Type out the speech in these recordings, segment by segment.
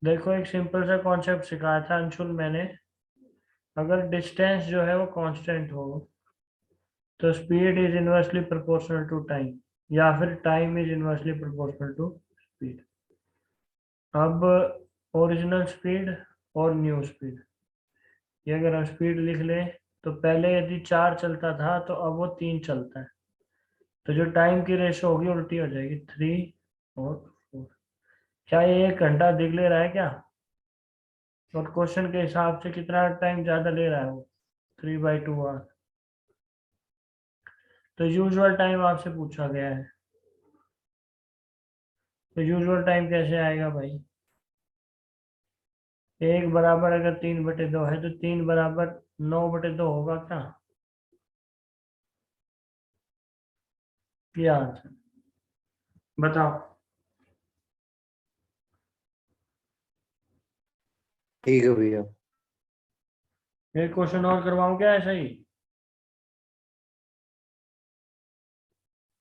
देखो एक सिंपल सा कॉन्सेप्ट सिखाया था अंशुल मैंने। अगर डिस्टेंस जो है वो कांस्टेंट हो तो speed is inversely proportional to time, या फिर time is inversely proportional to speed. अब ओरिजिनल स्पीड और न्यू स्पीड, ये अगर हम स्पीड लिख लें तो पहले यदि 4 चलता था तो अब वो 3 चलता है। तो जो टाइम की रेशो होगी उल्टी हो जाएगी, 3 और 4। क्या ये 1 घंटा दिख ले रहा है क्या? और क्वेश्चन के हिसाब से कितना टाइम ज्यादा ले रहा है वो? 3/2 आवर। तो यूजुअल टाइम आपसे पूछा गया है, तो यूजुअल टाइम कैसे आएगा भाई? 1 बराबर अगर 3/2 है तो 3 बराबर 9/2 होगा क्या? क्या आंसर बताओ। ठीक है भैया। एक क्वेश्चन और करवाऊं क्या ऐसा ही?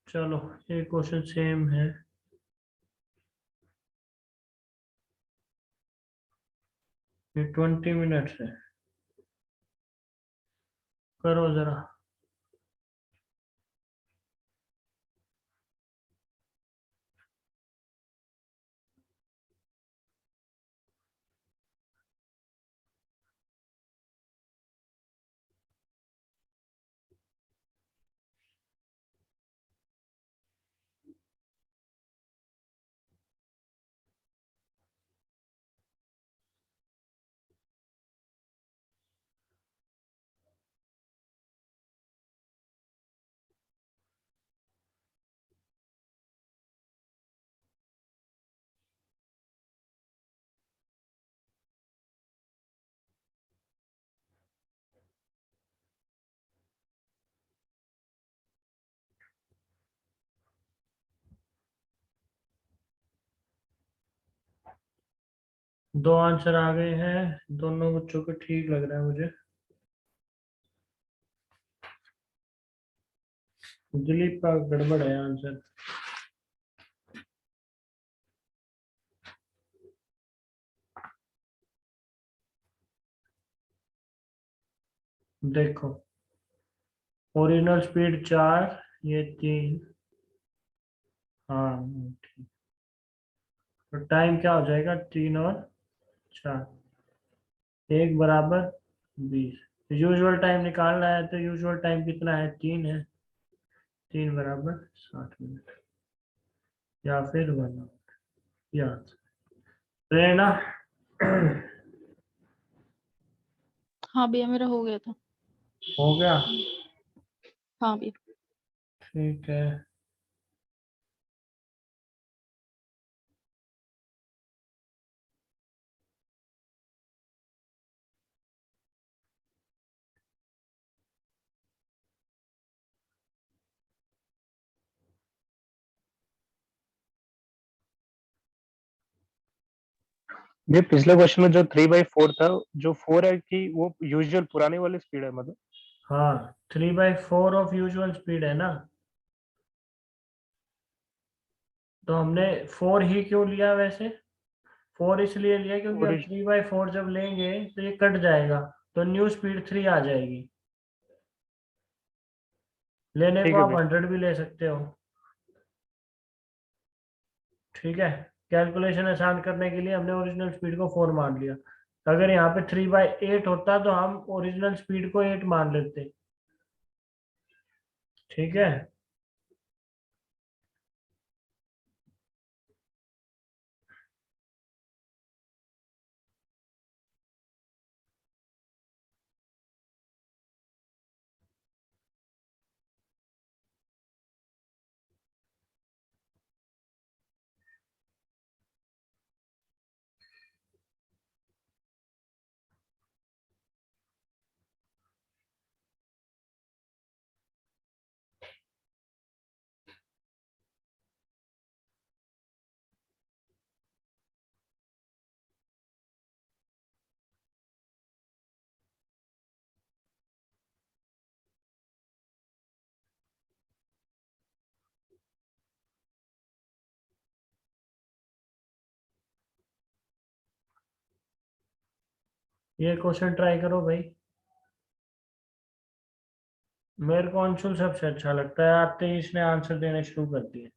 चलो, एक क्वेश्चन सेम है। ये 20 मिनट्स है, करो जरा। दो आंसर आ गए हैं, दोनों बच्चों के ठीक लग रहा है मुझे। दिलीप का गड़बड़ है आंसर। देखो, ओरिजिनल स्पीड 4, ये 3। हाँ ठीक। तो टाइम क्या हो जाएगा? 3 और 4, 1 बराबर 20। यूजुअल टाइम निकालना है तो यूजुअल टाइम कितना है? 3 है। 3 बराबर 60 मिनट, या फिर 1 आवर। या प्रेरणा। हाँ भैया, मेरा हो गया था। हो गया? हाँ भैया। ठीक है। ये पिछले क्वेश्चन में जो 3/4 था, जो 4 है कि वो यूजुअल पुराने वाली स्पीड है मतलब। हाँ, 3/4 ऑफ यूजुअल स्पीड है ना। तो हमने 4 ही क्यों लिया वैसे? 4 इसलिए लिया क्योंकि हम ओरिज 3/4 जब लेंगे तो ये कट जाएगा, तो न्यू स्पीड 3 आ जाएगी। लेने को ठीक है आप भैया। 100 भी ले सकते हो। ठीक है। कैलकुलेशन आसान करने के लिए हमने ओरिजिनल स्पीड को 4 मान लिया। अगर यहाँ पे 3/8 होता तो हम ओरिजिनल स्पीड को 8 मान लेते। ठीक है। ये क्वेश्चन ट्राई करो भाई। मेरे को अंशुल सबसे अच्छा लगता है, आते ही इसने आंसर देने शुरू कर दिए।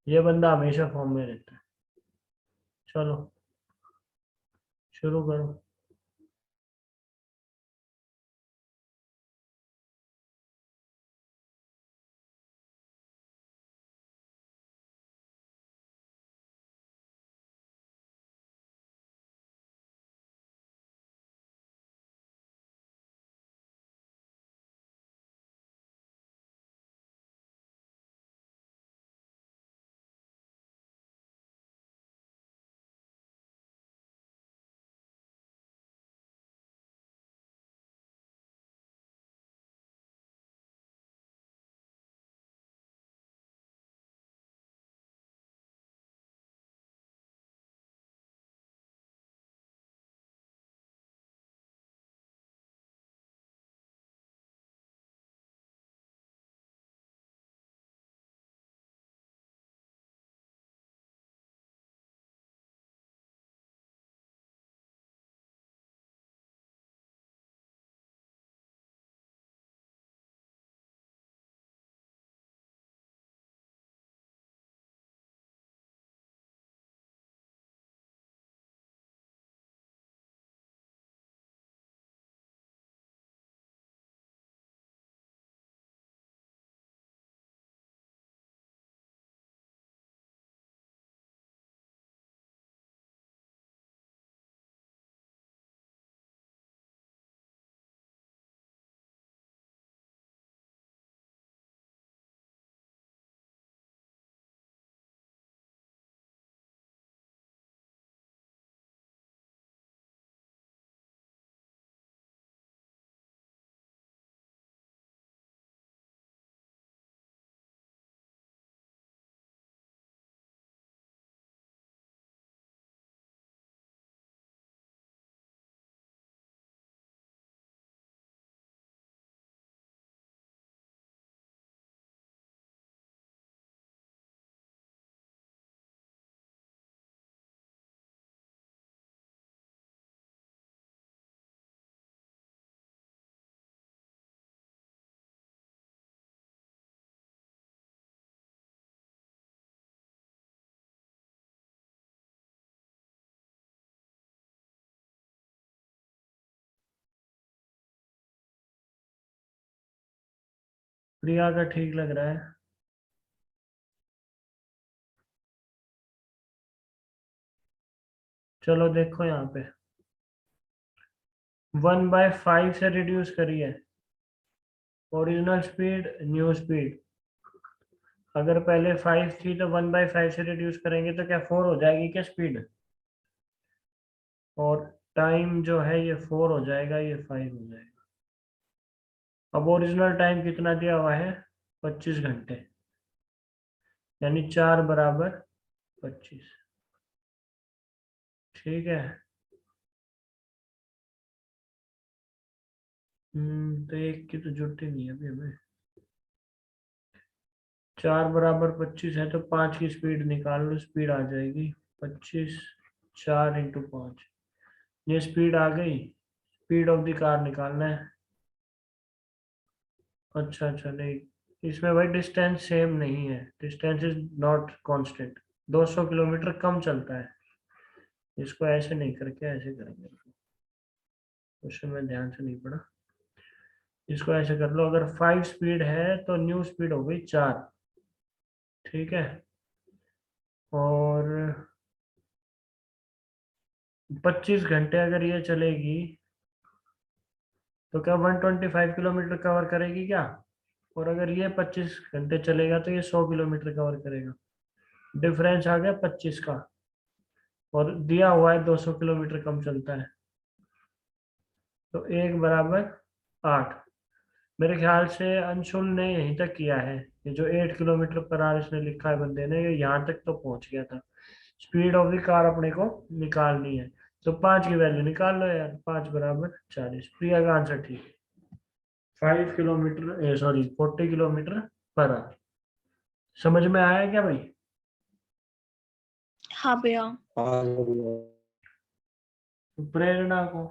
ये बंदा हमेशा फॉर्म में रहता है। चलो शुरू करो। प्रिया का ठीक लग रहा है। चलो देखो यहाँ पे 1/5 से रिड्यूस करिए। Original speed, new speed. अगर पहले 5 थी तो 1/5 से रिड्यूस करेंगे तो क्या 4 हो जाएगी क्या स्पीड? और टाइम जो है ये 4 हो जाएगा, ये 5 हो जाएगा। अब ओरिजिनल टाइम कितना दिया हुआ है? 25 घंटे, यानी 4 = 25। ठीक है। तो एक की तो जरूरत ही नहीं है अभी हमें। 4 = 25 है तो 5 की स्पीड निकाल लो, स्पीड आ जाएगी 25। 4 × 5, ये स्पीड आ गई। स्पीड ऑफ द कार निकालना है। अच्छा अच्छा, नहीं इसमें भाई डिस्टेंस सेम नहीं है, distance is not constant. 200 kilometre कम चलता है। इसको ऐसे नहीं करके ऐसे करेंगे। क्वेश्चन में ध्यान से नहीं पढ़ा। इसको ऐसे कर लो, अगर 5 स्पीड है तो न्यू स्पीड हो गई 4। ठीक है। और 25 घंटे अगर ये चलेगी तो क्या 125 किलोमीटर कवर करेगी क्या? और अगर ये 25 घंटे चलेगा तो ये 100 किलोमीटर कवर करेगा। डिफरेंस आ गया 25 का। और दिया हुआ है 200 किलोमीटर कम चलता है, तो 1 = 8। मेरे ख्याल से अंशुल ने यहीं तक किया है। ये जो 8 किलोमीटर पर आवर इसने लिखा है बंदे ने, ये यहाँ तक तो पहुंच गया था। स्पीड ऑफ द कार अपने को निकालनी है, तो 5 की वैल्यू निकाल लो यार। 5 = 40। प्रिया का आंसर ठीक है। 5 kilometre, sorry 40 kilometre per hour. समझ में आया क्या भाई? हाँ भैया। प्रेरणा को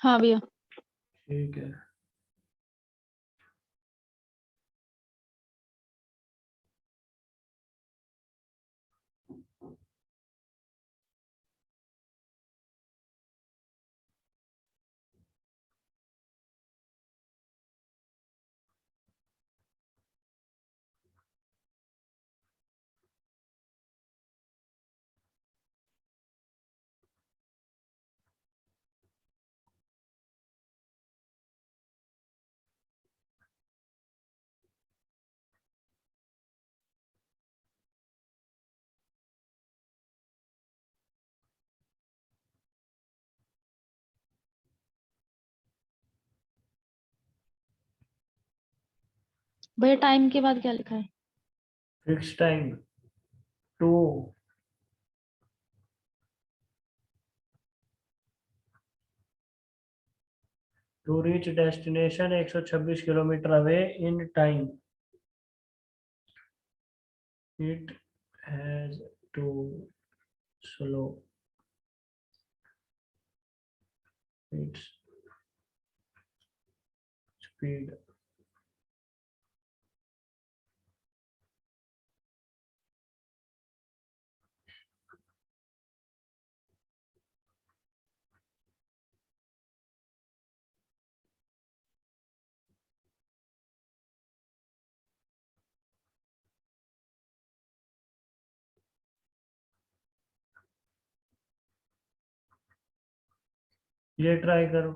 हाँ भैया। ठीक है। भैया टाइम के बाद क्या लिखा है? Fix time to reach destination 126 kilometre away in time, it has to slow its speed. ये ट्राई करो।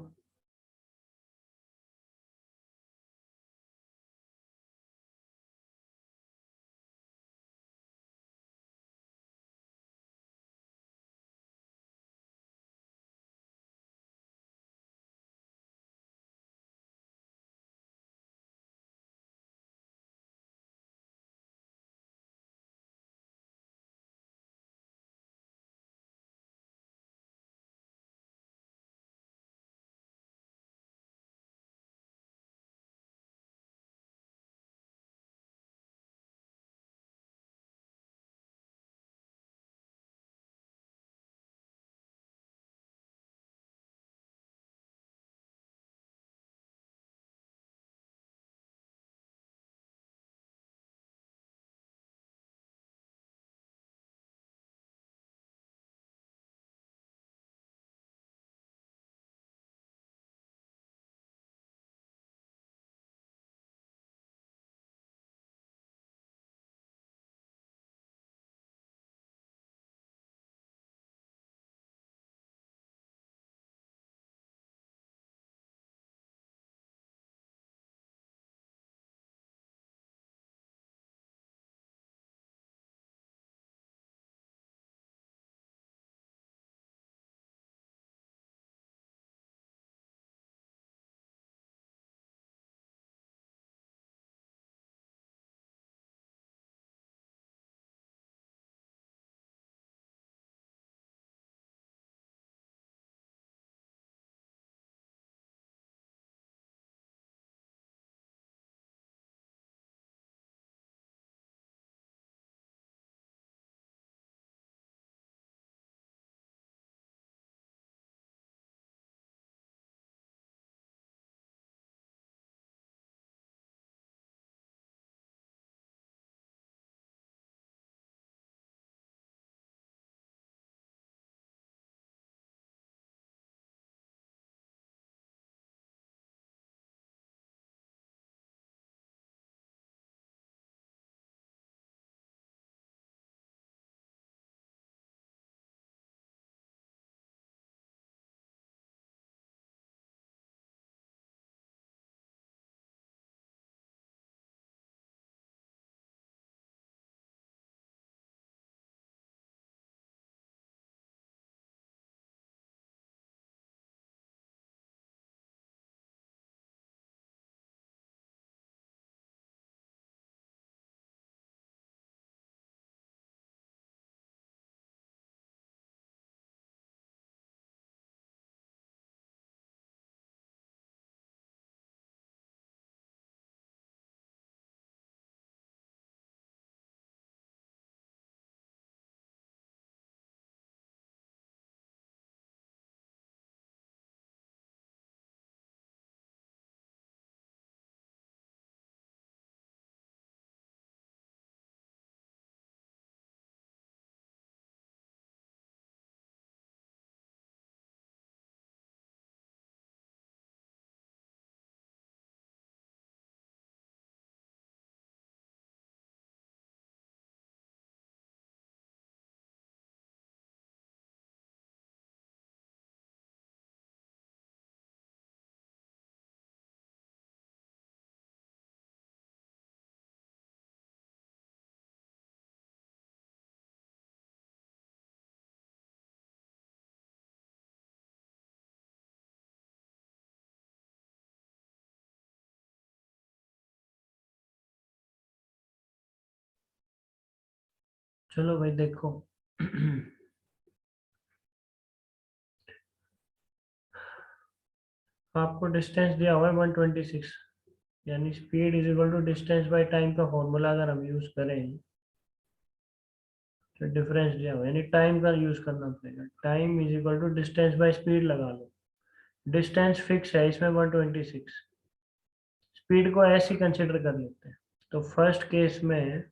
चलो भाई देखो आपको डिस्टेंस दिया हुआ है 126, यानी speed is equal to distance by time का फॉर्मूला अगर हम यूज करें तो डिफरेंस दिया हुआ है, यानी टाइम का यूज करना पड़ेगा। Time is equal to distance by speed लगा लो। डिस्टेंस फिक्स है इसमें 126, स्पीड को ऐसे ही कंसिडर कर लेते हैं। तो फर्स्ट केस में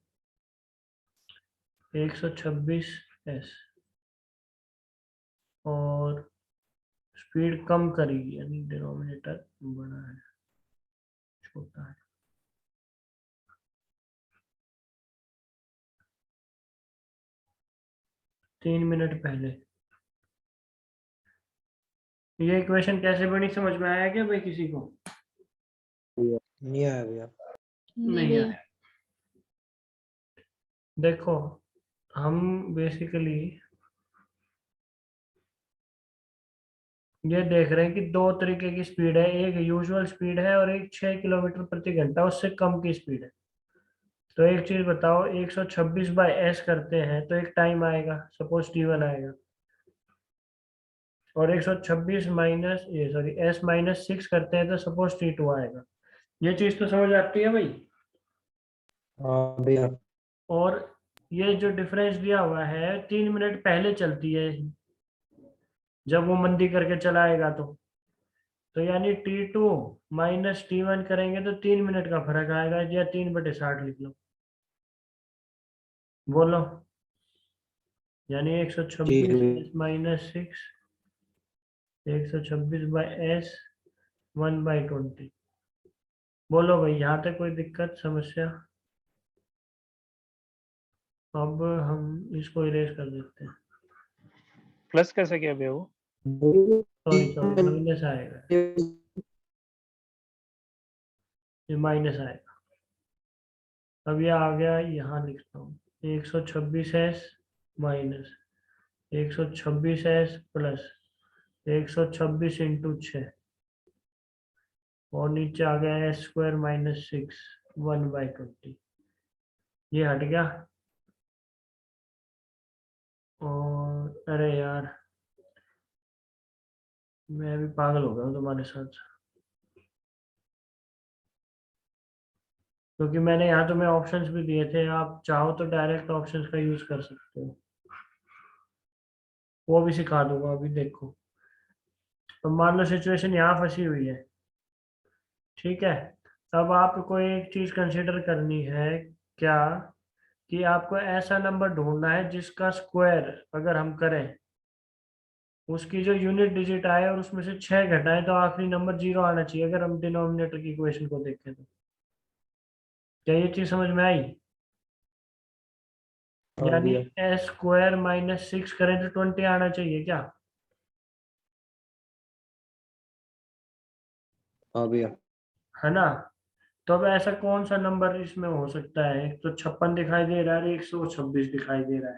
126 एस और स्पीड कम करेगी, यानी डिनोमिनेटर बड़ा है छोटा है। तीन मिनट पहले। ये इक्वेशन कैसे बनी समझ में आया क्या भाई किसी को? नहीं आया भैया। नहीं आया। भैया। देखो हम बेसिकली ये देख रहे हैं कि दो तरीके की स्पीड है, एक यूजुअल स्पीड है और एक 6 किलोमीटर प्रति घंटा उससे कम की स्पीड है। तो एक चीज बताओ, 126 बाय एस करते हैं तो एक टाइम आएगा, सपोज t1 आएगा, और 126 माइनस ये सॉरी एस माइनस 6 करते हैं तो सपोज t2 आएगा। ये चीज तो समझ आती है भाई। हाँ भैया। और ये जो डिफरेंस दिया हुआ है 3 मिनट पहले चलती है जब वो मंदी करके चलाएगा तो यानी t2 माइनस t1 करेंगे तो 3 मिनट का फर्क आएगा, या 3/60 लिख लो। बोलो, यानी 126 माइनस 6, 126 बाय एस 1/20। बोलो भाई, यहाँ तक कोई दिक्कत समस्या? अब हम इसको इरेज कर देते हैं। प्लस कैसे किया भैया वो? सॉरी माइनस आएगा, ये माइनस आएगा। अब ये आ गया, यहाँ लिखता हूँ 126 S minus 126 S plus 126 into 6 और नीचे आ गया एस स्क्वायर माइनस 6 1/20। ये हट गया। और अरे यार मैं भी पागल हो गया हूँ तुम्हारे साथ, क्योंकि मैंने यहाँ तुम्हें ऑप्शंस भी दिए थे, आप चाहो तो डायरेक्ट ऑप्शंस का यूज कर सकते हो, वो भी सिखा दूंगा अभी देखो। तो मान लो सिचुएशन यहाँ फंसी हुई है, ठीक है। अब आपको एक चीज कंसिडर करनी है, क्या कि आपको ऐसा नंबर ढूंढना है जिसका स्क्वायर अगर हम करें, उसकी जो यूनिट डिजिट आए और उसमें से 6 घटाएं तो आखिरी नंबर 0 आना चाहिए, अगर हम डिनोमिनेटर की इक्वेशन को देखें तो। क्या ये चीज समझ में आई? हाँ यानी भैया। एस स्क्वायर माइनस 6 करें तो 20 आना चाहिए क्या? हाँ भैया। है ना? तो अब ऐसा कौन सा नंबर इसमें हो सकता है? एक तो 56 दिखाई दे रहा है, 126 दिखाई दे रहा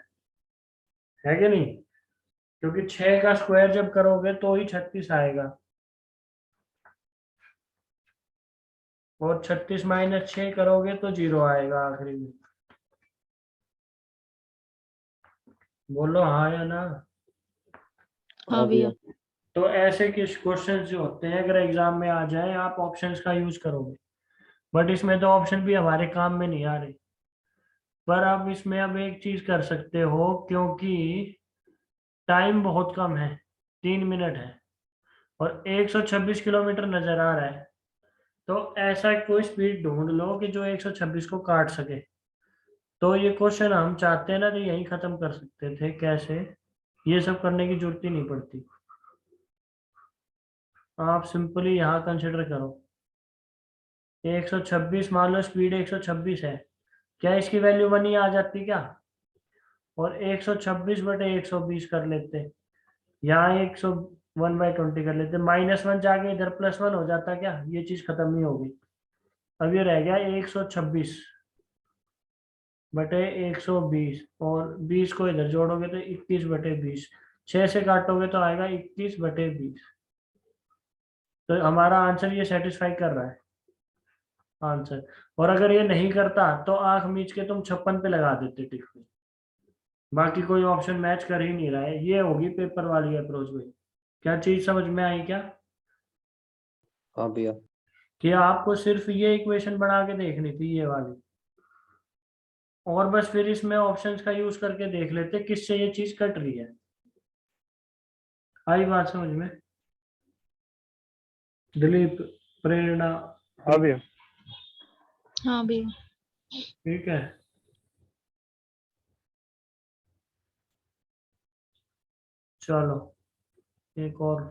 है कि नहीं? क्योंकि 6 का स्क्वायर जब करोगे तो ही 36 आएगा, और 36 माइनस 6 करोगे तो 0 आएगा आखिरी में। बोलो हाँ या ना। हाँ भैया। तो ऐसे कुछ क्वेश्चंस जो होते हैं अगर एग्जाम में आ जाए आप ऑप्शंस का यूज करोगे, बट इसमें तो ऑप्शन भी हमारे काम में नहीं आ रहे। पर आप इसमें अब एक चीज कर सकते हो, क्योंकि टाइम बहुत कम है, 3 मिनट है और 126 किलोमीटर नजर आ रहा है, तो ऐसा कोई स्पीड ढूंढ लो कि जो 126 को काट सके। तो ये क्वेश्चन हम चाहते हैं ना तो यही खत्म कर सकते थे। कैसे? ये सब करने की जरूरत ही नहीं पड़ती, आप सिंपली यहाँ कंसिडर करो 126, मान लो स्पीड 126 है, क्या इसकी वैल्यू 1 ही आ जाती क्या? और 126/120 कर लेते, यहाँ 101/20 कर लेते, -1 जाके इधर +1 हो जाता, क्या ये चीज खत्म नहीं होगी? अब ये रह गया 126/120 और 20 को इधर जोड़ोगे तो 21/20, 6 से काटोगे तो आएगा 21/20। तो हमारा आंसर ये सेटिस्फाई कर रहा है आंसर। और अगर ये नहीं करता तो आंख मीच के तुम 56 पे लगा देते टिक पे। बाकी कोई ऑप्शन मैच कर ही नहीं रहा है। ये होगी पेपर वाली अप्रोच भाई। क्या चीज समझ में आई क्या? हाँ भैया। कि आपको सिर्फ ये इक्वेशन बना के देखनी थी, ये वाली, और बस फिर इसमें ऑप्शंस का यूज करके देख लेते किससे ये चीज कट रही है। आई बात समझ में? दिलीप, प्रेरणा, हाँ भैया। हाँ भैया। ठीक है। चलो एक और।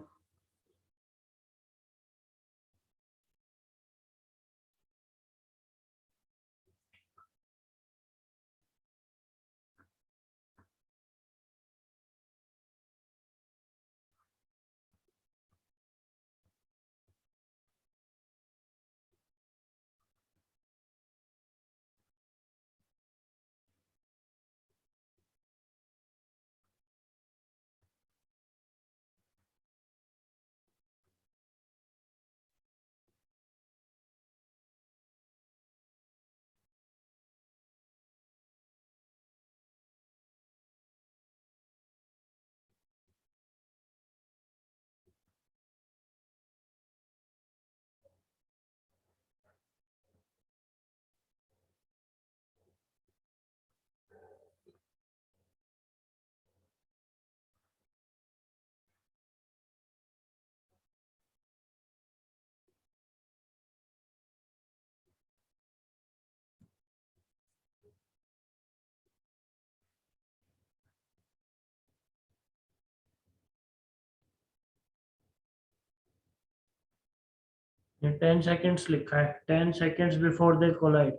ये 10 सेकेंड्स लिखा है, 10 सेकेंड्स बिफोर दे कोलाइड।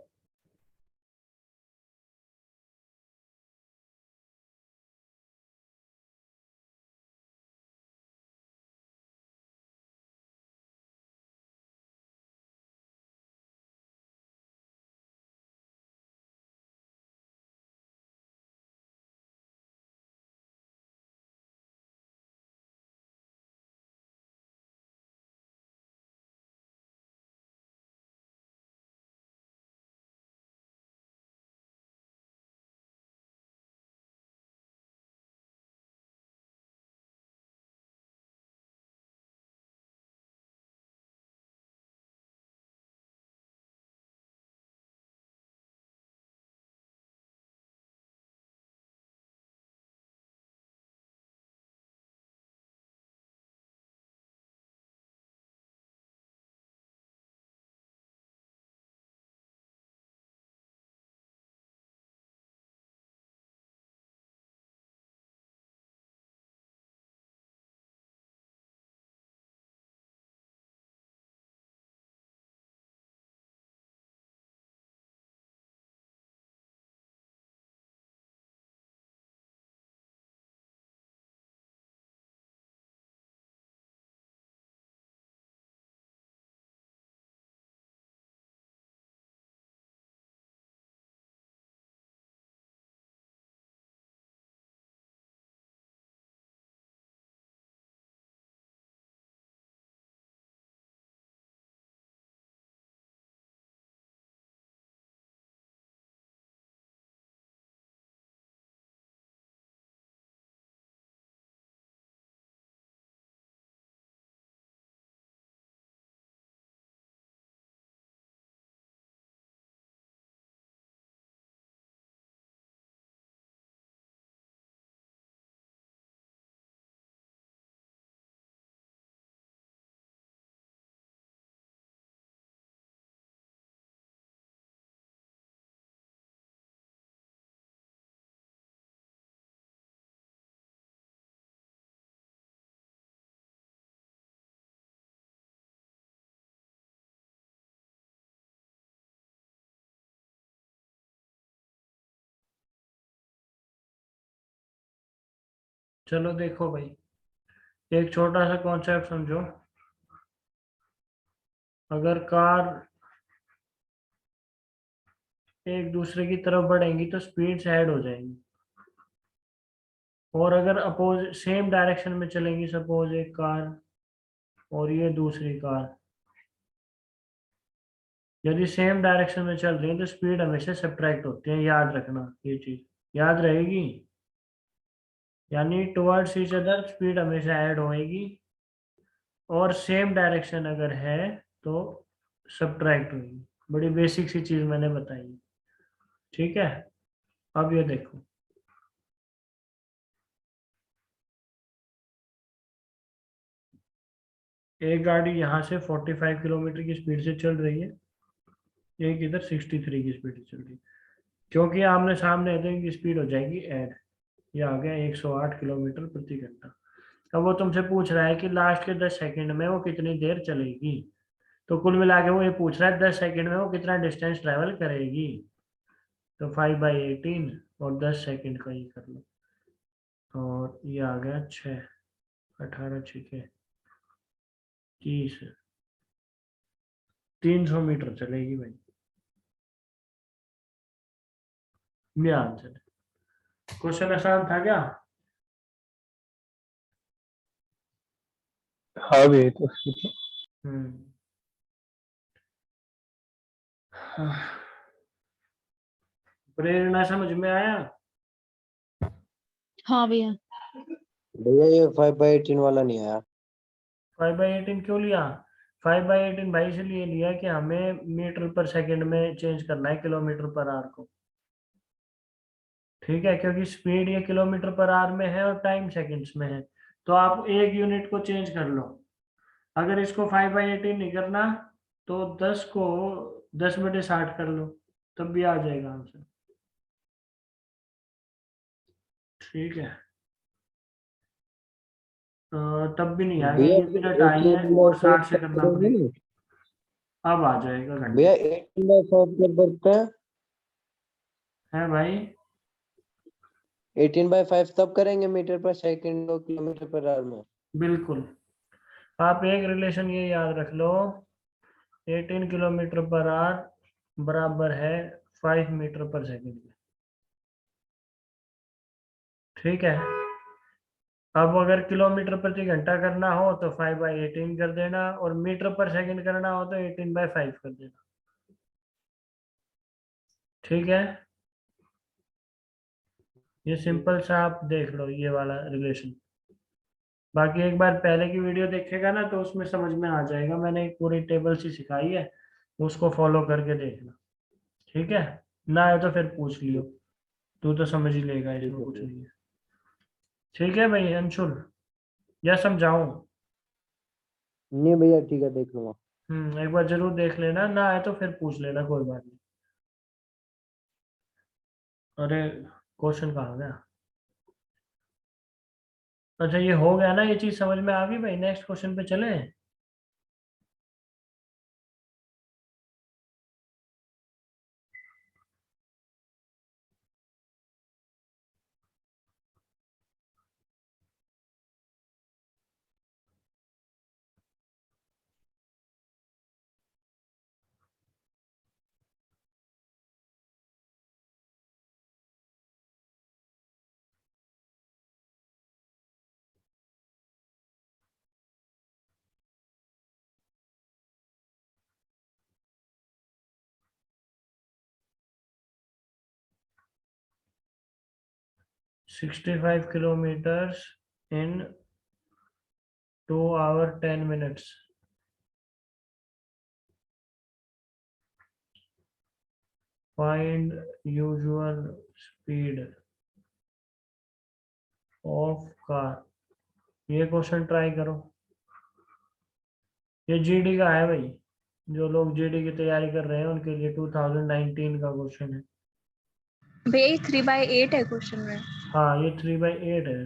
चलो देखो भाई, एक छोटा सा कॉन्सेप्ट समझो। अगर कार एक दूसरे की तरफ बढ़ेंगी तो स्पीड से ऐड हो जाएंगी, और अगर अपोज सेम डायरेक्शन में चलेंगी, सपोज एक कार और ये दूसरी कार, यदि सेम डायरेक्शन में चल रही है तो स्पीड हमेशा सब्ट्रैक्ट होती है। याद रखना, ये चीज याद रहेगी। यानी टुवर्ड्स ईच अदर स्पीड हमेशा ऐड होएगी, और सेम डायरेक्शन अगर है तो सब्ट्रैक्ट होगी। बड़ी बेसिक सी चीज मैंने बताई, ठीक है। अब ये देखो, एक गाड़ी यहाँ से 45 किलोमीटर की स्पीड से चल रही है, एक इधर 63 की स्पीड से चल रही है। क्योंकि आमने सामने है तो इनकी स्पीड हो जाएगी ऐड। ये आ गया 108 किलोमीटर प्रति घंटा। अब वो तुमसे पूछ रहा है कि लास्ट के 10 सेकंड में वो कितनी देर चलेगी। तो कुल मिला के वो ये पूछ रहा है 10 सेकंड में वो कितना डिस्टेंस ट्रेवल करेगी। तो 5/18 और 10 सेकंड का ही कर लो, और ये आ गया 6, 18 6 30, 300 मीटर चलेगी भाई। ये आंसर है। क्वेश्चन आसान था क्या? हाँ भैया, तो ठीक है। हम्म। हाँ, प्रेरणा समझ में आया? हाँ भैया। भैया ये 5/18 वाला नहीं आया। 5/18 क्यों लिया? 5/18 भाई इसलिए लिया कि हमें मीटर पर सेकंड में चेंज करना है किलोमीटर पर आवर को, ठीक है। क्योंकि स्पीड ये किलोमीटर पर आवर में है और टाइम सेकंड्स में है, तो आप एक यूनिट को चेंज कर लो। अगर इसको 5/18 नहीं करना तो 10 को 10/60 कर लो, तब भी आ जाएगा आंसर, ठीक है। तब भी नहीं आएगा, भैया ये मिनट आई है 18 बाय और 5 60 से तब करना करेंगे पड़ेगा। ना अब आ जाएगा भैया, घंटे। 18/5 कर सकते हैं। है भाई। 18/5 तब करेंगे मीटर पर सेकंड और किलोमीटर पर आवर में। बिल्कुल। आप एक रिलेशन ये याद रख लो, 18 किलोमीटर पर आवर बराबर है 5 मीटर पर सेकंड के, ठीक है। अब अगर किलोमीटर प्रति घंटा करना हो तो 5/18 कर देना, और मीटर पर सेकंड करना हो तो 18/5 कर देना, ठीक है। ये सिंपल सा आप देख लो ये वाला रिलेशन। बाकी एक बार पहले की वीडियो देखेगा ना तो उसमें समझ में आ जाएगा, मैंने एक पूरी टेबल सी सिखाई है, उसको फॉलो करके देखना, ठीक है। ना आए तो फिर पूछ लियो, तू तो समझ ही लेगा, ठीक इसमें है कुछ भैया। नहीं है। ठीक है भाई अंशुल, या समझाऊं? नहीं भैया, ठीक है, देख लूंगा। एक बार जरूर देख लेना, ना आए तो फिर पूछ लेना, कोई बात नहीं। अरे क्वेश्चन कहाँ गया? अच्छा ये हो गया ना, ये चीज समझ में आ गई भाई। नेक्स्ट क्वेश्चन पे चले। $65 kilometers in 2 hours 10 minutes. Find usual speed of car. ये क्वेश्चन ट्राई करो। ये जीडी का है भाई, जो लोग जीडी की तैयारी कर रहे हैं उनके लिए 2019 का क्वेश्चन है। भैया ये 3/8 है क्वेश्चन में। हाँ ये 3/8 है।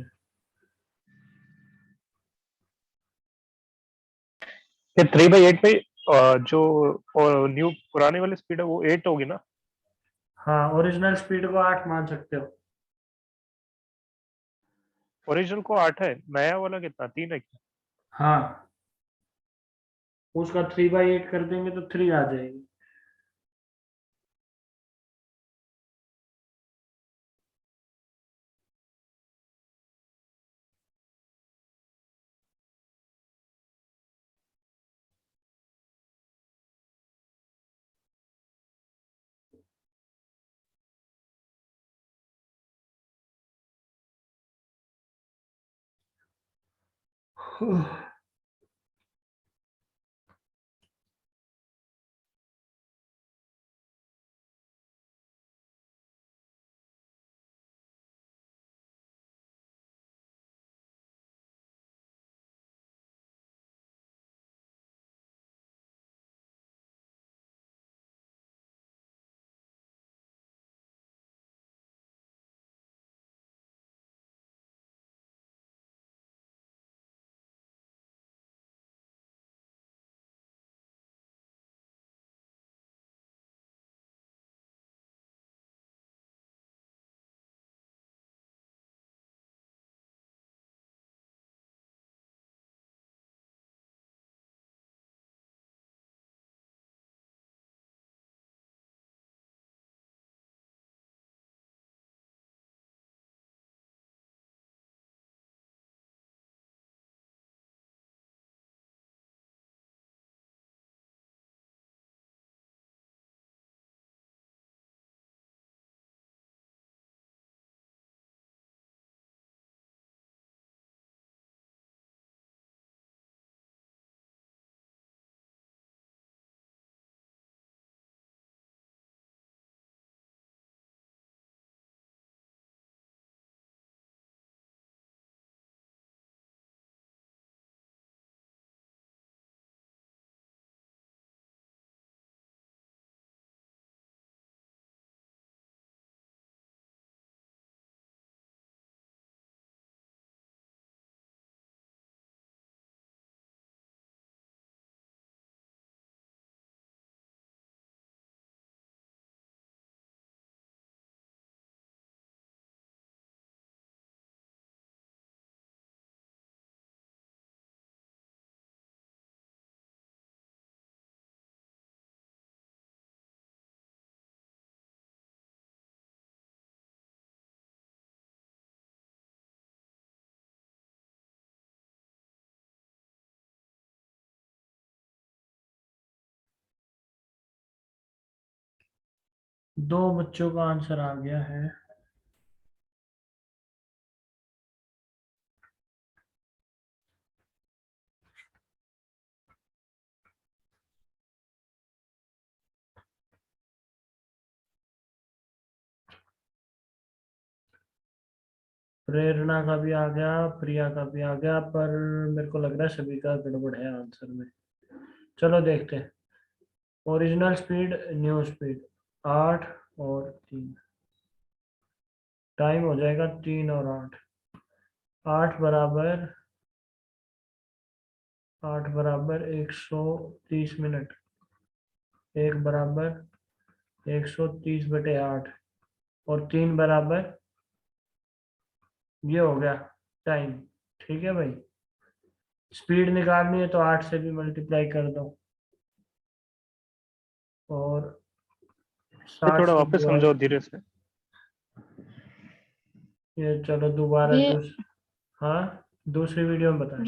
ये 3/8 पे जो न्यू पुराने वाली स्पीड है वो 8 होगी ना? हाँ ओरिजिनल स्पीड को 8 मान सकते हो। ओरिजिनल को 8 है, नया वाला कितना, 3 है क्या? हाँ उसका 3/8 कर देंगे तो 3 आ जाएगी। दो बच्चों का आंसर आ गया है। प्रेरणा का भी आ गया, प्रिया का भी आ गया, पर मेरे को लग रहा है सभी का गड़बड़ है आंसर में। चलो देखते हैं। ओरिजिनल स्पीड, न्यू स्पीड, 8 और 3। टाइम हो जाएगा 3 और 8। 8 बराबर 130 मिनट। 1 बराबर 130/8 और 3 बराबर ये हो गया टाइम। ठीक है भाई, स्पीड निकालनी है तो 8 से भी मल्टीप्लाई कर दो और 60 थोड़ा से वापस डिवाइड। समझाओ धीरे से। ये चलो दोबारा ये हाँ, दूसरी वीडियो में बताएं।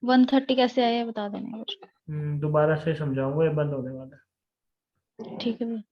130 कैसे आया है बता देना कुछ। दोबारा से समझाऊंगा, ये बंद होने वाला है। ठीक है भैया।